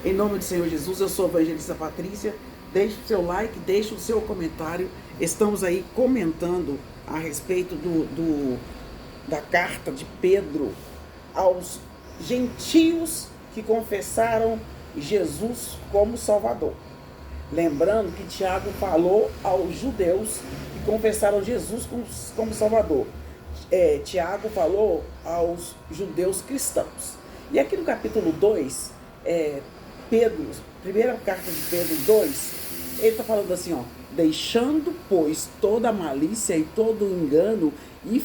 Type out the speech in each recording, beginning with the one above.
Em nome do Senhor Jesus, eu sou a evangelista Patrícia. Deixe o seu like, deixe o seu comentário. Estamos aí comentando a respeito da carta de Pedro aos gentios que confessaram Jesus como Salvador. Lembrando que Tiago falou aos judeus que confessaram Jesus como Salvador. Tiago falou aos judeus cristãos. E aqui no capítulo 2, Pedro, primeira carta de Pedro 2, ele está falando assim, ó: deixando, pois, toda a malícia e todo o engano e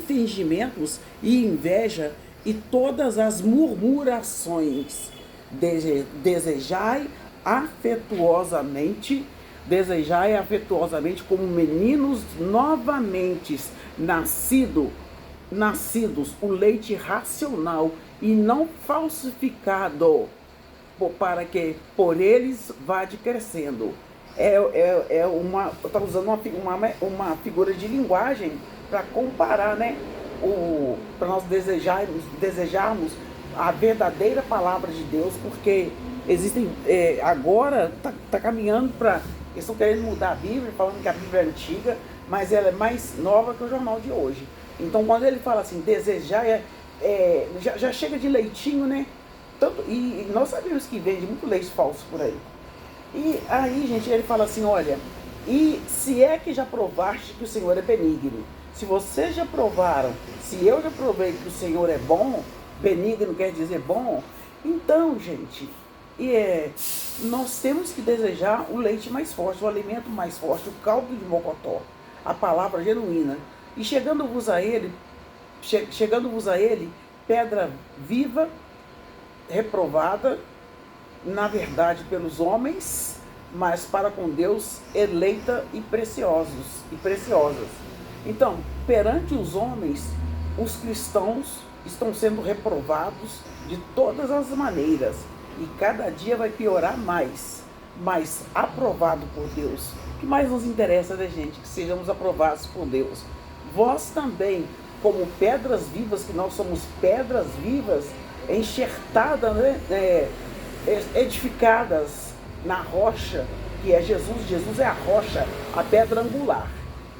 fingimentos e inveja e todas as murmurações, desejai afetuosamente como meninos novamente nascidos o leite racional e não falsificado, para que por eles vá crescendo. Está usando uma figura de linguagem para comparar, né? Para nós desejarmos a verdadeira palavra de Deus, porque existem, agora está caminhando para, eles estão querendo mudar a Bíblia, falando que a Bíblia é antiga, mas ela é mais nova que o jornal de hoje. Então, quando ele fala assim, desejar, já chega de leitinho, né? E nós sabemos que vende muito leite falso por aí. E aí, gente, ele fala assim, olha, e se é que já provaste que o Senhor é benigno, se vocês já provaram, se eu já provei que o Senhor é bom, benigno quer dizer bom, então, gente, nós temos que desejar o leite mais forte, o alimento mais forte, o caldo de mocotó, a palavra genuína. E chegando-vos a ele, pedra viva, reprovada, na verdade, pelos homens, mas para com Deus eleita e preciosas. Então, perante os homens, os cristãos estão sendo reprovados de todas as maneiras, e cada dia vai piorar mais, mas aprovado por Deus. O que mais nos interessa, né, gente? Que sejamos aprovados por Deus. Vós também, como pedras vivas, que nós somos pedras vivas, enxertadas, né, edificadas na rocha, que é Jesus. Jesus é a rocha, a pedra angular.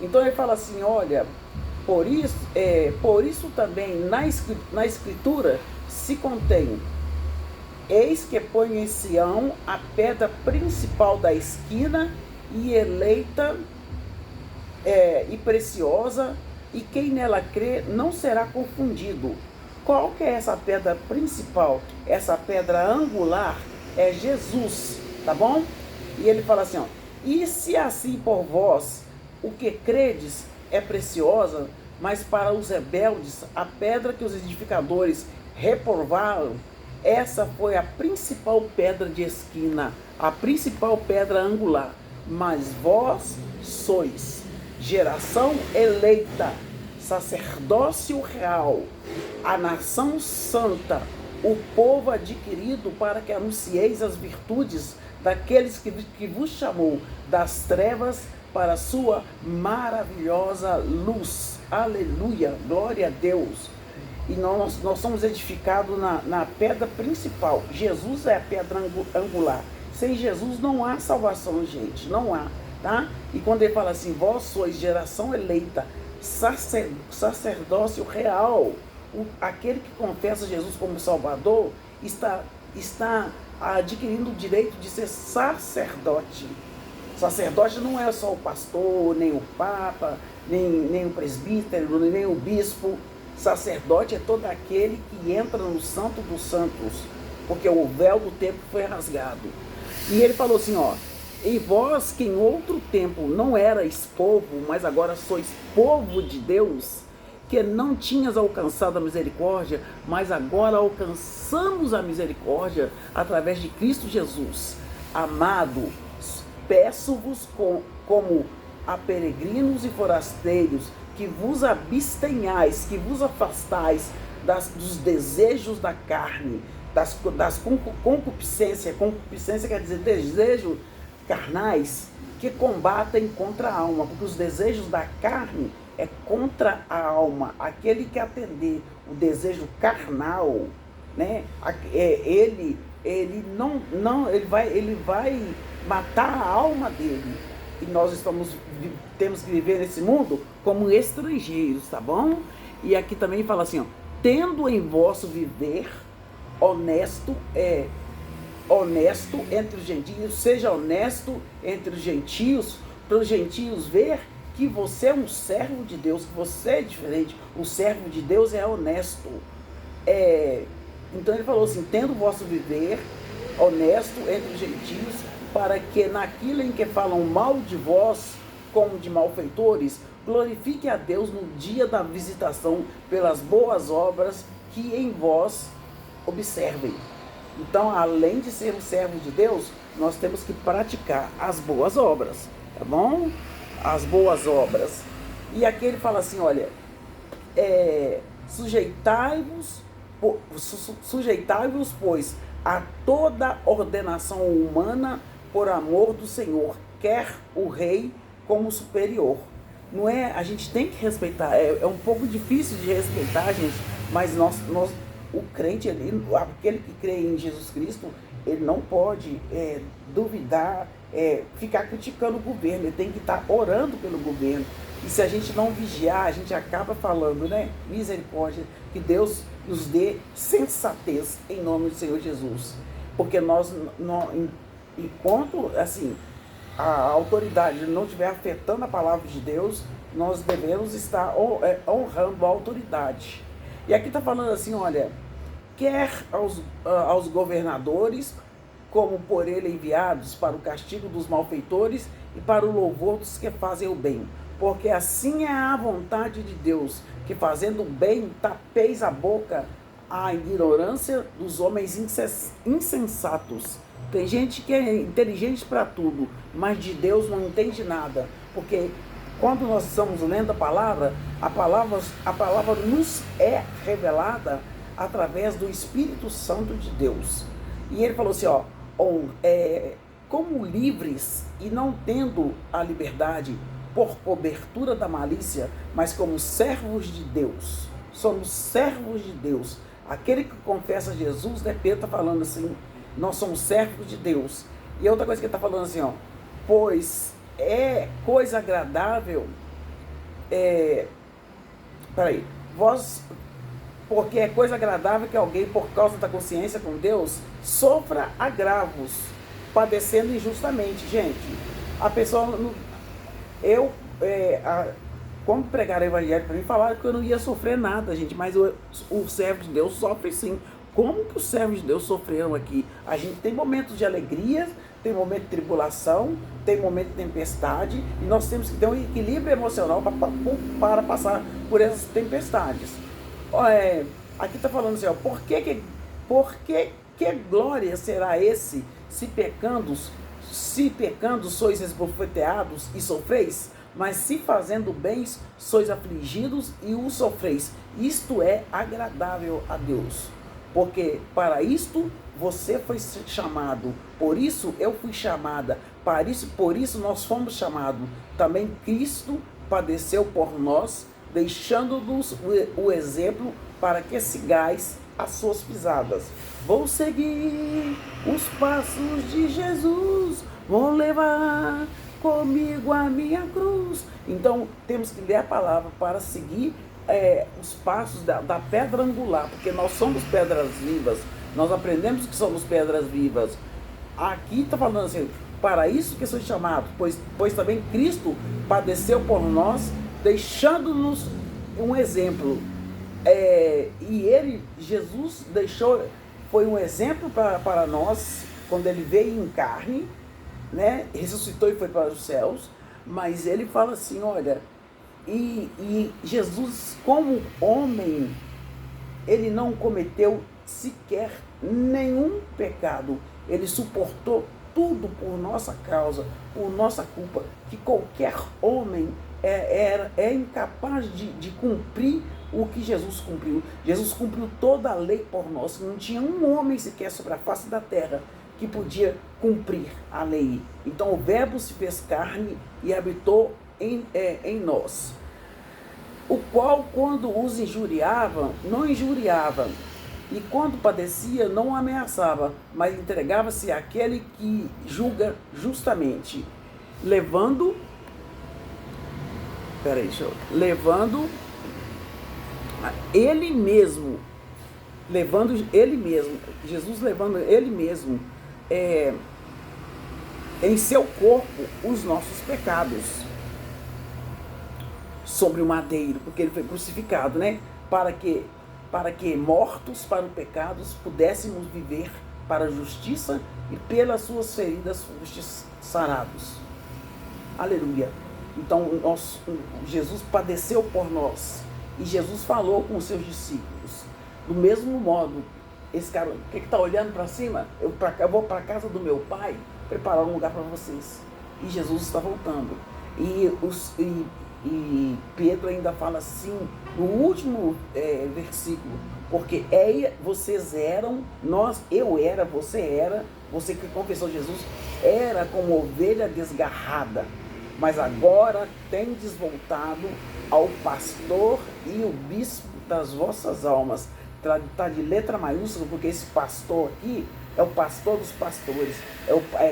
Então ele fala assim, olha, por isso também na Escritura se contém: eis que ponho em Sião a pedra principal da esquina, e eleita e preciosa, e quem nela crê não será confundido. Qual que é essa pedra principal? Essa pedra angular é Jesus, tá bom? E ele fala assim, ó: e se assim por vós o que credes é preciosa, mas para os rebeldes a pedra que os edificadores reprovaram, essa foi a principal pedra de esquina, a principal pedra angular. Mas vós sois geração eleita, sacerdócio real, a nação santa, o povo adquirido, para que anuncieis as virtudes daqueles que vos chamou das trevas para a sua maravilhosa luz. Aleluia, glória a Deus. E nós somos edificados na pedra principal. Jesus é a pedra angular. Sem Jesus não há salvação, gente, não há, tá? E quando ele fala assim, vós sois geração eleita, sacerdócio real, aquele que confessa Jesus como Salvador está adquirindo o direito de ser sacerdote. Sacerdote não é só o pastor, nem o papa, nem o presbítero, nem o bispo. Sacerdote é todo aquele que entra no santo dos santos, porque o véu do templo foi rasgado. E ele falou assim, ó: e vós que em outro tempo não erais povo, mas agora sois povo de Deus, que não tinhas alcançado a misericórdia, mas agora alcançamos a misericórdia através de Cristo Jesus. Amado, peço-vos como a peregrinos e forasteiros, que vos abstenhais, que vos afastais dos desejos da carne, das concupiscências. Concupiscência quer dizer desejos carnais que combatem contra a alma, porque os desejos da carne é contra a alma. Aquele que atender o desejo carnal, né, ele ele vai matar a alma dele. E nós temos que viver nesse mundo como estrangeiros, tá bom? E aqui também fala assim, ó, tendo em vosso viver honesto entre os gentios, seja honesto entre os gentios, para os gentios ver que você é um servo de Deus, que você é diferente. O servo de Deus é honesto. Então ele falou assim, tendo o vosso viver honesto entre os gentios, para que naquilo em que falam mal de vós, como de malfeitores, glorifique a Deus no dia da visitação pelas boas obras que em vós observem. Então, além de sermos servos de Deus, nós temos que praticar as boas obras, tá bom? As boas obras. E aqui ele fala assim, olha, sujeitai-vos, pois, a toda ordenação humana por amor do Senhor, quer o rei como superior. Não é? A gente tem que respeitar, é um pouco difícil de respeitar, gente, mas o crente, aquele que crê em Jesus Cristo, ele não pode duvidar, ficar criticando o governo, ele tem que estar orando pelo governo. E se a gente não vigiar, a gente acaba falando, né? Misericórdia, que Deus nos dê sensatez em nome do Senhor Jesus. Porque enquanto assim, a autoridade não estiver afetando a palavra de Deus, nós devemos estar honrando a autoridade. E aqui está falando assim, olha, quer aos governadores, como por ele enviados para o castigo dos malfeitores e para o louvor dos que fazem o bem. Porque assim é a vontade de Deus, que fazendo o bem tapeis a boca à ignorância dos homens insensatos. Tem gente que é inteligente para tudo, mas de Deus não entende nada. Porque quando nós estamos lendo a palavra nos é revelada através do Espírito Santo de Deus. E ele falou assim, ó, como livres e não tendo a liberdade por cobertura da malícia, mas como servos de Deus. Somos servos de Deus. Aquele que confessa Jesus, né, Pedro está falando assim, nós somos servos de Deus. E outra coisa que ele está falando assim, ó, pois é coisa agradável, porque é coisa agradável que alguém, por causa da consciência com Deus, sofra agravos, padecendo injustamente. Gente, a pessoa, como pregaram o evangelho para mim, falaram que eu não ia sofrer nada, gente, mas o servo de Deus sofre sim. Como que os servos de Deus sofreram aqui? A gente tem momentos de alegria, tem momento de tribulação, tem momento de tempestade, e nós temos que ter um equilíbrio emocional para passar por essas tempestades. Aqui está falando assim, ó, por que glória será esse, se pecando sois esbofeteados e sofreis? Mas se fazendo bens, sois afligidos e o sofreis. Isto é agradável a Deus. Porque para isto você foi chamado, por isso eu fui chamada, por isso nós fomos chamados. Também Cristo padeceu por nós, deixando-nos o exemplo para que sigais as suas pisadas. Vou seguir os passos de Jesus, vou levar comigo a minha cruz. Então temos que ler a palavra para seguir os passos da pedra angular, porque nós somos pedras vivas, nós aprendemos que somos pedras vivas. Aqui está falando assim, para isso que sois chamados, pois também Cristo padeceu por nós, deixando-nos um exemplo. Jesus foi um exemplo para nós, quando ele veio em carne, né, ressuscitou e foi para os céus, mas ele fala assim, olha, e Jesus, como homem, ele não cometeu sequer nenhum pecado, ele suportou tudo por nossa causa, por nossa culpa, que qualquer homem é incapaz de cumprir o que Jesus cumpriu. Jesus cumpriu toda a lei por nós, não tinha um homem sequer sobre a face da terra que podia cumprir a lei. Então o verbo se fez carne e habitou em nós, o qual, quando os injuriavam, não injuriava E quando padecia, não ameaçava, mas entregava-se àquele que julga justamente, levando, levando ele mesmo, Jesus levando ele mesmo em seu corpo os nossos pecados sobre o madeiro, porque ele foi crucificado, né? Para que mortos para o pecado pudéssemos viver para a justiça, e pelas suas feridas fostes sarados. Aleluia. Então Jesus padeceu por nós, e Jesus falou com os seus discípulos. Do mesmo modo, esse cara que está olhando para cima, eu vou para a casa do meu pai preparar um lugar para vocês. E Jesus está voltando. E Pedro ainda fala assim, no último versículo, porque vocês eram, eu era, você que confessou Jesus, era como ovelha desgarrada, mas agora tendes voltado ao pastor e o bispo das vossas almas. Está de letra maiúscula, porque esse pastor aqui é o pastor dos pastores,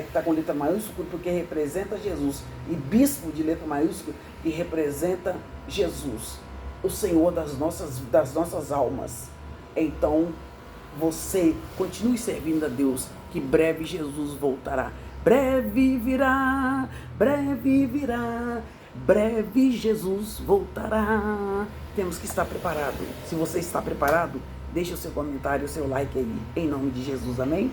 está com letra maiúscula porque representa Jesus, e bispo de letra maiúscula que representa Jesus, o Senhor das nossas almas. Então você continue servindo a Deus, que breve Jesus voltará. Breve virá, breve Jesus voltará. Temos que estar preparados. Se você está preparado, deixe o seu comentário, o seu like aí, em nome de Jesus, amém?